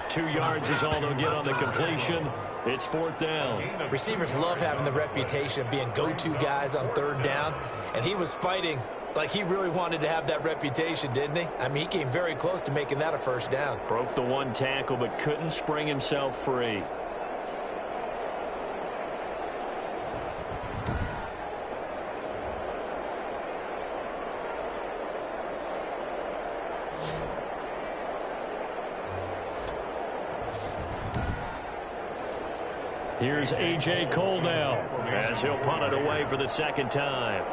2 yards is all they'll get on the completion. It's 4th down. Receivers love having the reputation of being go-to guys on 3rd down, and he was fighting like he really wanted to have that reputation, didn't he? I mean, he came very close to making that a first down. Broke the 1 tackle, but couldn't spring himself free. Here's A.J. Cole now as he'll punt it away for the 2nd time.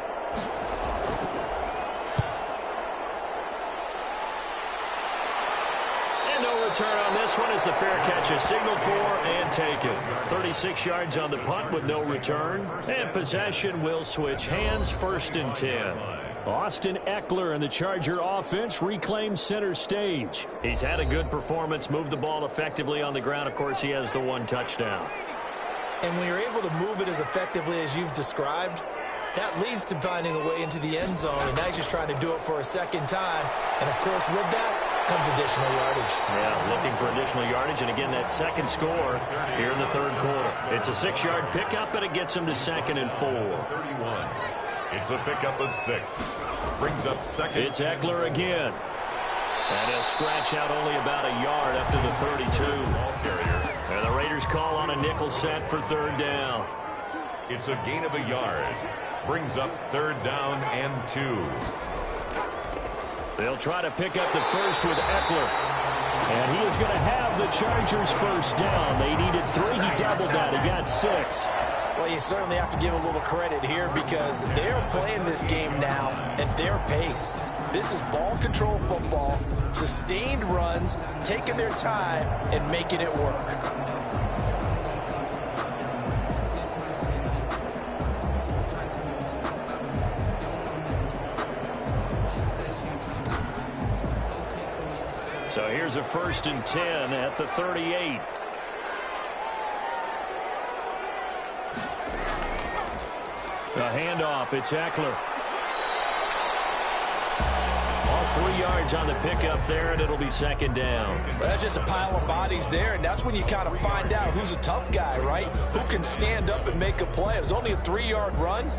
And no return on this one as the fair catch is signaled for and taken. 36 yards on the punt with no return. And possession will switch hands, 1st and 10. Austin Ekeler and the Charger offense reclaim center stage. He's had a good performance, moved the ball effectively on the ground. Of course, he has the 1 touchdown. And when you're able to move it as effectively as you've described, that leads to finding a way into the end zone. And now he's just trying to do it for a 2nd time. And, of course, with that comes additional yardage. Yeah, looking for additional yardage. And, again, that 2nd score here in the 3rd quarter. It's a 6-yard pickup, but it gets him to 2nd and 4. 31. It's a pickup of 6. Brings up 2nd. It's Ekeler again. And he'll scratch out only about a yard up to the 32. And the Raiders call on a nickel set for 3rd down. It's a gain of a yard. Brings up 3rd down and 2. They'll try to pick up the first with Ekeler. And he is going to have the Chargers' 1st down. They needed 3. He doubled that. He got 6. Well, you certainly have to give a little credit here because they're playing this game now at their pace. This is ball control football, sustained runs, taking their time, and making it work. So here's a 1st and 10 at the 38. A handoff. It's Ekeler. 3 yards on the pickup there, and it'll be second down. Well, that's just a pile of bodies there, and that's when you kind of find out who's a tough guy, right? Who can stand up and make a play. It was only a 3-yard run,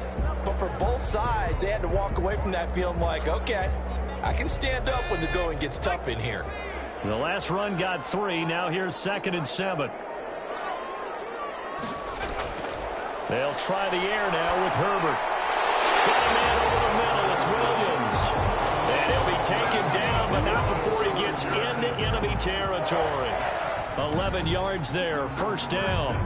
but for both sides, they had to walk away from that feeling like, okay, I can stand up when the going gets tough in here. The last run got 3. Now here's 2nd and 7. They'll try the air now with Herbert. Got a man over the middle. It's Williams. And he'll be taken down, but not before he gets into enemy territory. 11 yards there, first down.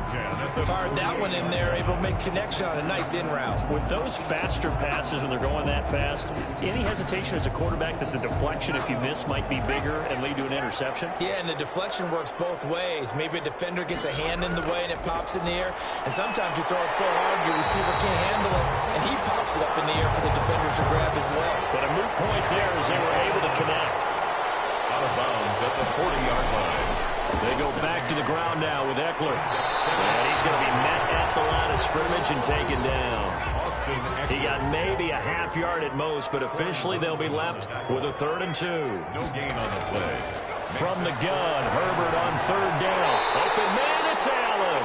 Fired that one in there, able to make connection on a nice in route. With those faster passes and they're going that fast, any hesitation as a quarterback that the deflection, if you miss, might be bigger and lead to an interception? Yeah, and the deflection works both ways. Maybe a defender gets a hand in the way and it pops in the air. And sometimes you throw it so hard your receiver can't handle it, and he pops it up in the air for the defenders to grab as well. But a moot point there as they were able to connect. Out of bounds at the 40-yard line. They go back to the ground now with Eckler. And he's going to be met at the line of scrimmage and taken down. He got maybe a half yard at most, but officially they'll be left with a 3rd and 2. No gain on the play. From the gun, Herbert on 3rd down. Open man, it's Allen.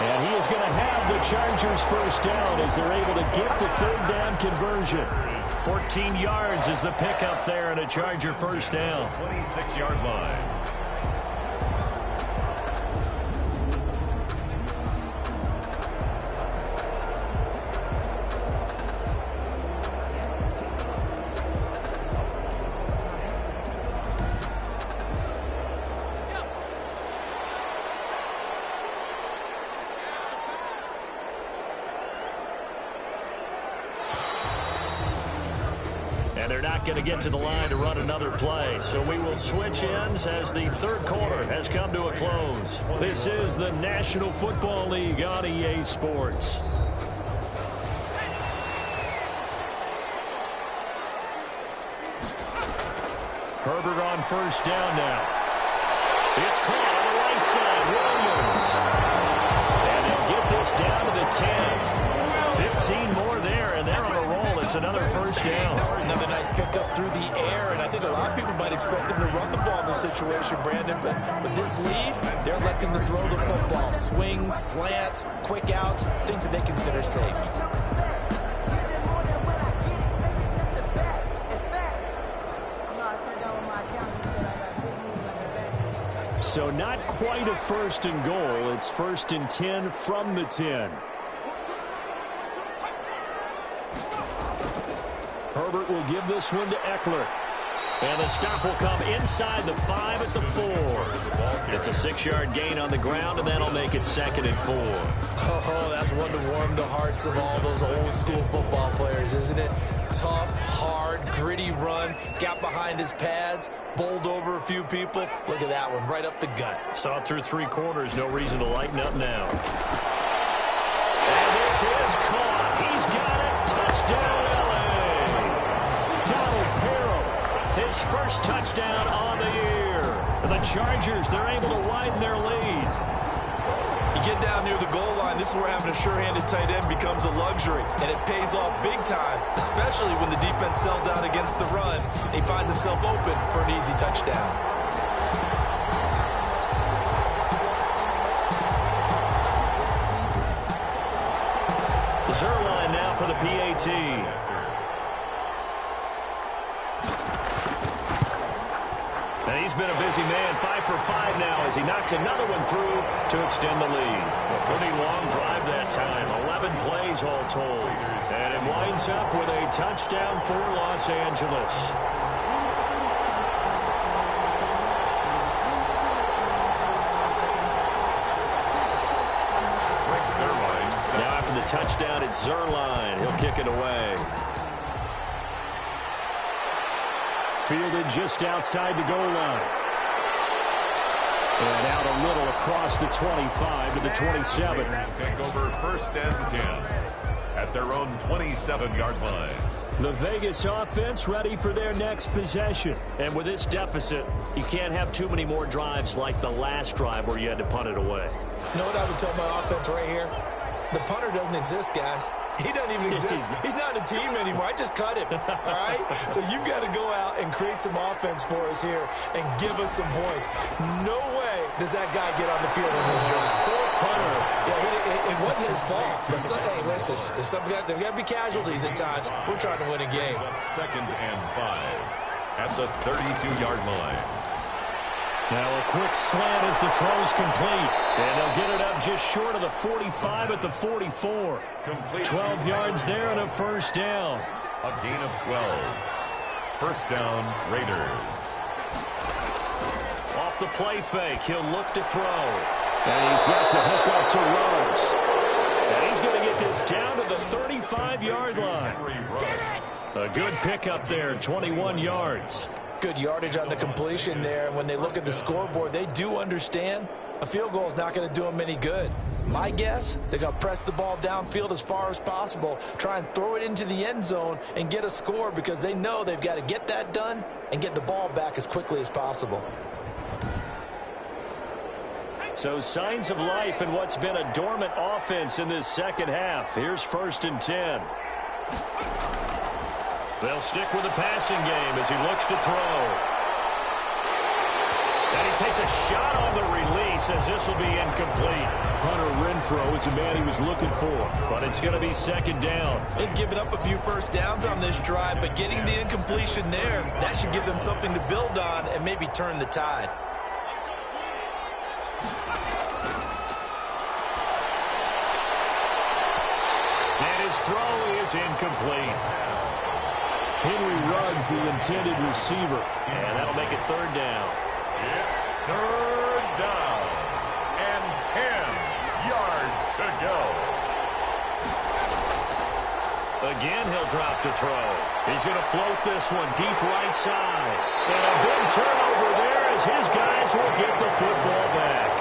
And he is going to have the Chargers first down as they're able to get the 3rd down conversion. 14 yards is the pickup there and a Charger first down. 26-yard line. And they're not going to get to the line to run another play. So we will switch ends as the 3rd quarter has come to a close. This is the National Football League on EA Sports. Herbert on first down now. It's caught on the right side. Williams. And they'll get this down to the 10. 15 more there, and they're on a roll. It's another first down. Another nice pickup through the air, and I think a lot of people might expect them to run the ball in this situation, Brandon, but with this lead, they're electing to throw the football. Swings, slants, quick outs, things that they consider safe. So not quite a 1st and goal. It's 1st and 10 from the 10. Herbert will give this one to Eckler. And the stop will come inside the 5 at the 4. It's a 6-yard gain on the ground, and that'll make it 2nd and 4. Oh, that's one to warm the hearts of all those old-school football players, isn't it? Tough, hard, gritty run, got behind his pads, bowled over a few people. Look at that one, right up the gut. Saw it through 3 quarters, no reason to lighten up now. And this is caught. He's got it. Touchdown, L.A. Donald Parham, his first touchdown on the year. The Chargers, they're able to widen their lead. You get down near the goal line, this is where having a sure-handed tight end becomes a luxury, and it pays off big time, especially when the defense sells out against the run, and he finds himself open for an easy touchdown. Zuerlein now for the PAT. And he's been a busy man, 5 for 5 now as he knocks another one through to extend the lead. A pretty long drive that time, 11 plays all told. And it winds up with a touchdown for Los Angeles. Now after the touchdown, it's Zuerlein. He'll kick it away. Fielded just outside the goal line. And out a little across the 25 to the 27. Take over 1st and 10 at their own 27-yard line. The Vegas offense ready for their next possession. And with this deficit, you can't have too many more drives like the last drive where you had to punt it away. You know what I would tell my offense right here? The punter doesn't exist, guys. He doesn't even exist. He's not in a team anymore. I just cut him, all right? So you've got to go out and create some offense for us here and give us some points. No way does that guy get on the field in this drive. Poor punter. Yeah, it wasn't his fault. But hey, listen, there's got to be casualties at times. We're trying to win a game. 2nd and 5 at the 32-yard line. Now a quick slant as the throw's complete. And they'll get it up just short of the 45 at the 44. 12 yards there and a first down. A gain of 12. First down, Raiders. Off the play fake, he'll look to throw. And he's got the hook up to Rhodes. And he's going to get this down to the 35-yard line. A good pickup there, 21 yards. Good yardage on the completion there. And when they look at the scoreboard, they do understand a field goal is not going to do them any good. My guess, they're going to press the ball downfield as far as possible, try and throw it into the end zone and get a score because they know they've got to get that done and get the ball back as quickly as possible. So signs of life in what's been a dormant offense in this second half. Here's 1st and 10. They'll stick with the passing game as he looks to throw. And he takes a shot on the release as this will be incomplete. Hunter Renfrow is the man he was looking for, but it's going to be 2nd down. They've given up a few first downs on this drive, but getting the incompletion there, that should give them something to build on and maybe turn the tide. And his throw is incomplete. Henry Ruggs, the intended receiver. And that'll make it 3rd down. It's 3rd down and 10 yards to go. Again, he'll drop to throw. He's going to float this one deep right side. And a big turnover there as his guys will get the football back.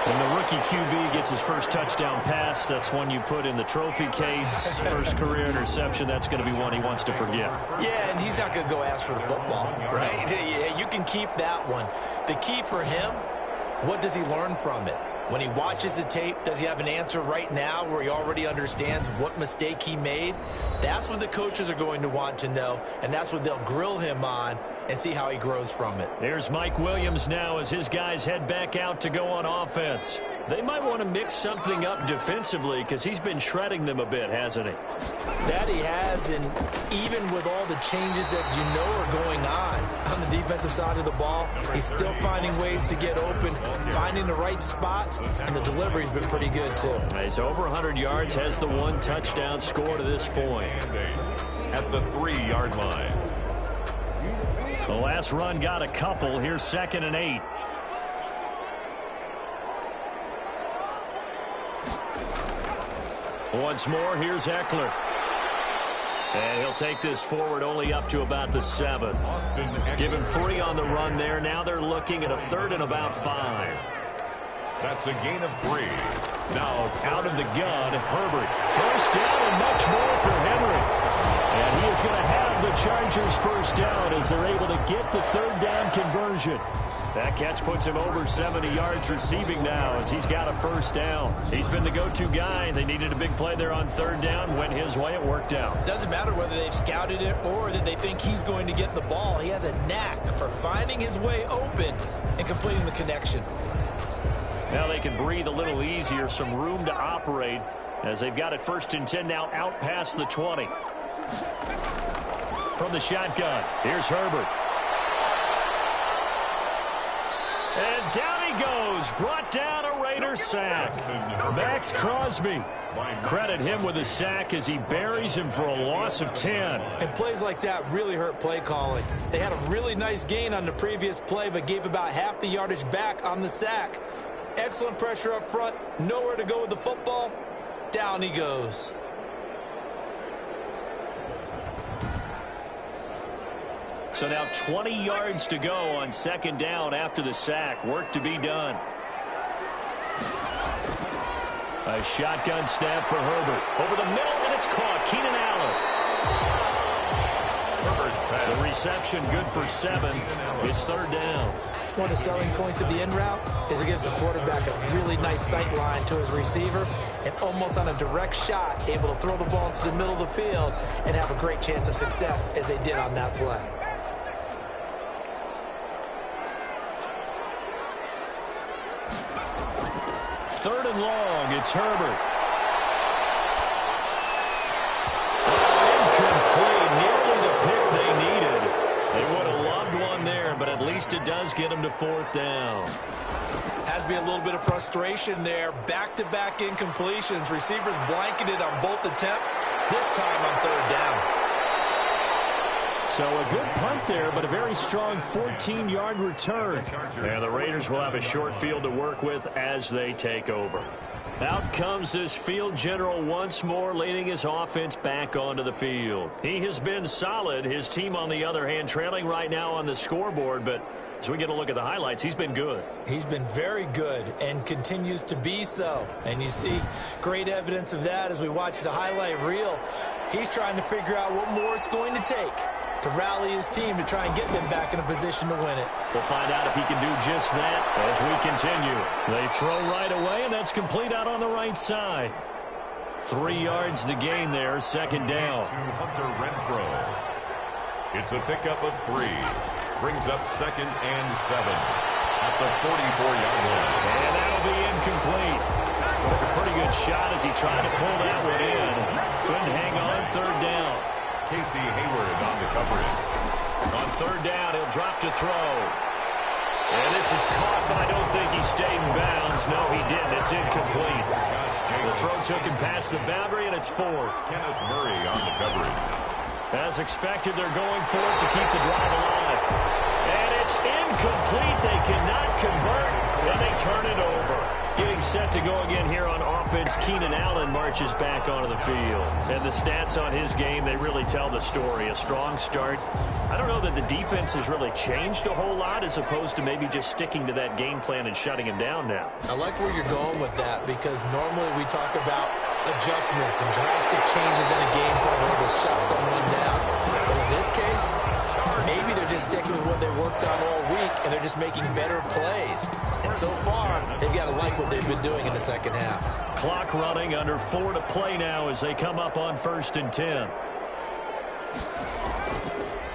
When the rookie QB gets his first touchdown pass, that's one you put in the trophy case. First career interception, that's going to be one he wants to forget. Yeah, and he's not going to go ask for the football, right? Yeah, you can keep that one. The key for him, what does he learn from it? When he watches the tape, does he have an answer right now where he already understands what mistake he made? That's what the coaches are going to want to know, and that's what they'll grill him on and see how he grows from it. There's Mike Williams now as his guys head back out to go on offense. They might want to mix something up defensively because he's been shredding them a bit, hasn't he? That he has, and even with all the changes that you know are going on the defensive side of the ball, he's still finding ways to get open, finding the right spots, and the delivery's been pretty good too. He's over 100 yards, has the 1 touchdown score to this point. At the 3-yard line. The last run got a couple. Here's 2nd and 8. Once more, here's Eckler. And he'll take this forward only up to about the 7. Give him 3 on the run there. Now they're looking at a 3rd and about 5. That's a gain of 3. Now out of the gun, Herbert. First down and much more for Henry. And he is going to have the Chargers first down as they're able to get the 3rd down conversion. That catch puts him over 70 yards receiving now as he's got a first down. He's been the go-to guy. They needed a big play there on 3rd down. Went his way. It worked out. Doesn't matter whether they've scouted it or that they think he's going to get the ball. He has a knack for finding his way open and completing the connection. Now they can breathe a little easier, some room to operate as they've got it 1st and 10 now out past the 20. From the shotgun, here's Herbert. And down he goes, brought down a Raider sack. Max Crosby. Credit him with a sack as he buries him for a loss of 10. And plays like that really hurt play calling. They had a really nice gain on the previous play, but gave about half the yardage back on the sack. Excellent pressure up front, nowhere to go with the football. Down he goes. So now 20 yards to go on 2nd down after the sack. Work to be done. A shotgun snap for Herbert. Over the middle, and it's caught. Keenan Allen. The reception good for 7. It's 3rd down. one of the selling points of the in route is it gives the quarterback a really nice sight line to his receiver and almost on a direct shot able to throw the ball into the middle of the field and have a great chance of success as they did on that play. Third and long, it's Herbert. Incomplete, nearly the pick they needed. They would have loved one there, but at least it does get them to fourth down. Has to be a little bit of frustration there. Back-to-back incompletions. Receivers blanketed on both attempts, this time on third down. So a good punt there, but a very strong 14-yard return. And the Raiders will have a short field to work with as they take over. Out comes this field general once more, leading his offense back onto the field. He has been solid. His team, on the other hand, trailing right now on the scoreboard. But as we get a look at the highlights, he's been good. He's been very good and continues to be so. And you see great evidence of that as we watch the highlight reel. He's trying to figure out what more it's going to take to rally his team to try and get them back in a position to win it. We'll find out if he can do just that as we continue. They throw right away, and that's complete out on the right side. 3 yards to gain there, second down. To Hunter Renfrow. It's a pickup of 3. Brings up 2nd and 7 at the 44-yard line. And that'll be incomplete. Took a pretty good shot as he tried to pull that one in. Couldn't hang on, third down. Casey Hayward on the coverage. On third down, he'll drop to throw. And this is caught, but I don't think he stayed in bounds. No, he didn't. It's incomplete. The throw took him past the boundary, and it's fourth. Kenneth Murray on the coverage. As expected, they're going for it to keep the drive alive. And it's incomplete. They cannot convert, and they turn it over. Getting set to go again here on offense, Keenan Allen marches back onto the field. And the stats on his game, they really tell the story. A strong start. I don't know that the defense has really changed a whole lot as opposed to maybe just sticking to that game plan and shutting him down now. I like where you're going with that because normally we talk about adjustments and drastic changes in a game plan in order to shut someone down. But in this case, maybe they're just sticking with what they worked on all week and they're just making better plays. And so far, they've got to like what they've been doing in the second half. Clock running, under 4 to play now as they come up on 1st and 10.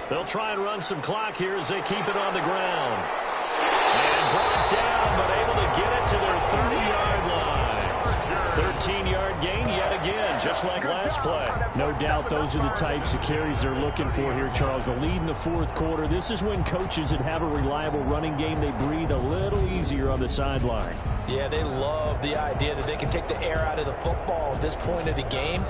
They'll try and run some clock here as they keep it on the ground. And brought down, but able to get it to their 30-yard line. 13-yard gain yet again, just like last play. No doubt those are the types of carries they're looking for here, Charles. The lead in the fourth quarter. This is when coaches that have a reliable running game, they breathe a little easier on the sideline. Yeah, they love the idea that they can take the air out of the football at this point of the game.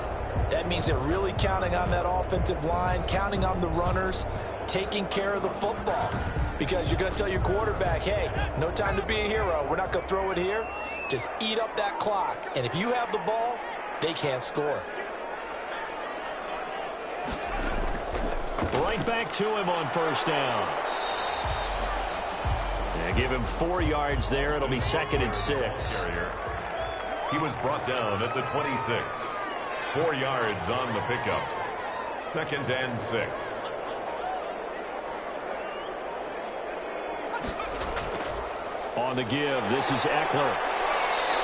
That means they're really counting on that offensive line, counting on the runners, taking care of the football. Because you're going to tell your quarterback, hey, no time to be a hero. We're not going to throw it here. Just eat up that clock. And if you have the ball, they can't score. Right back to him on first down. And give him 4 yards there. It'll be 2nd and 6. He was brought down at the 26. 4 yards on the pickup. 2nd and 6. On the give, this is Eckler.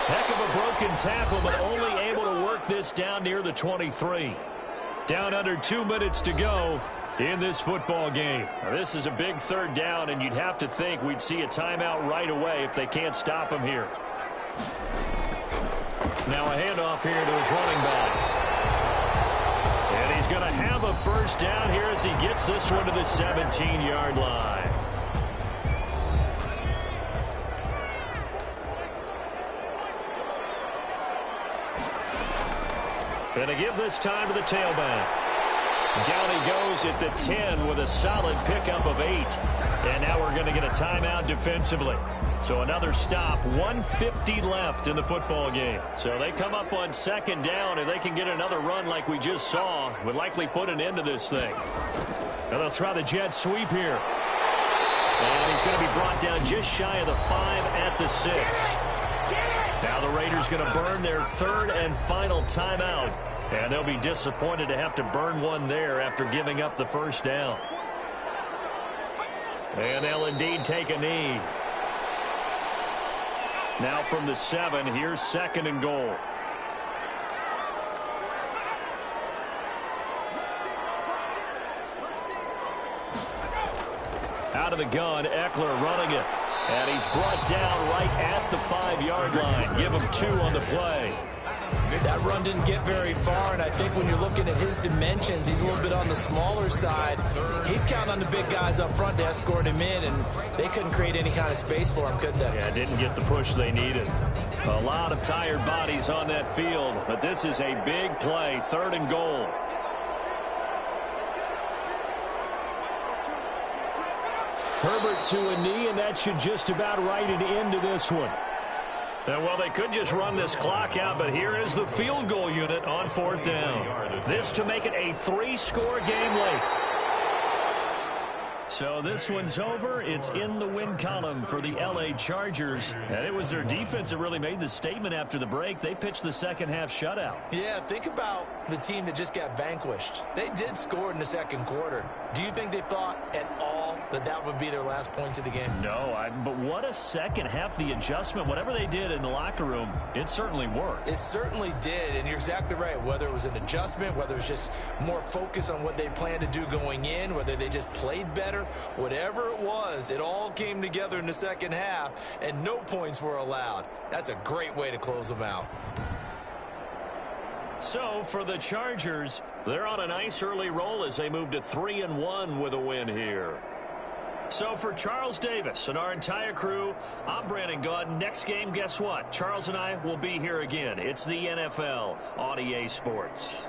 Heck of a broken tackle, but only able to work this down near the 23. Down under 2 minutes to go in this football game. Now, this is a big third down, and you'd have to think we'd see a timeout right away if they can't stop him here. Now a handoff here to his running back. And he's going to have a first down here as he gets this one to the 17-yard line. And to give this time to the tailback. Down he goes at the 10 with a solid pickup of 8. And now we're going to get a timeout defensively. So another stop, 1:50 left in the football game. So they come up on 2nd down, and they can get another run like we just saw. Would likely put an end to this thing. And they'll try the jet sweep here. And he's going to be brought down just shy of the 5 at the 6. Now the Raiders going to burn their 3rd and final timeout. And they'll be disappointed to have to burn one there after giving up the first down. And they'll indeed take a knee. Now from the 7, here's 2nd and goal. Out of the gun, Eckler running it. And he's brought down right at the 5-yard line. Give him 2 on the play. That run didn't get very far, and I think when you're looking at his dimensions, he's a little bit on the smaller side. He's counting on the big guys up front to escort him in, and they couldn't create any kind of space for him, could they? Yeah, didn't get the push they needed. A lot of tired bodies on that field, but this is a big play, 3rd and goal. Herbert to a knee, and that should just about write an end to this one. And, well, they could just run this clock out, but here is the field goal unit on 4th down. This to make it a 3-score game late. So this one's over. It's in the win column for the L.A. Chargers. And it was their defense that really made the statement after the break. They pitched the second-half shutout. Yeah, think about the team that just got vanquished. They did score in the 2nd quarter. Do you think they thought at all that that would be their last points of the game? No, but what a second half. The adjustment, whatever they did in the locker room, it certainly worked. It certainly did, and you're exactly right. Whether it was an adjustment, whether it was just more focus on what they planned to do going in, whether they just played better, whatever it was, it all came together in the 2nd half, and no points were allowed. That's a great way to close them out. So for the Chargers, they're on a nice early roll as they move to 3-1 with a win here. So for Charles Davis and our entire crew, I'm Brandon Gaudin. Next game, guess what? Charles and I will be here again. It's the NFL on EA Sports.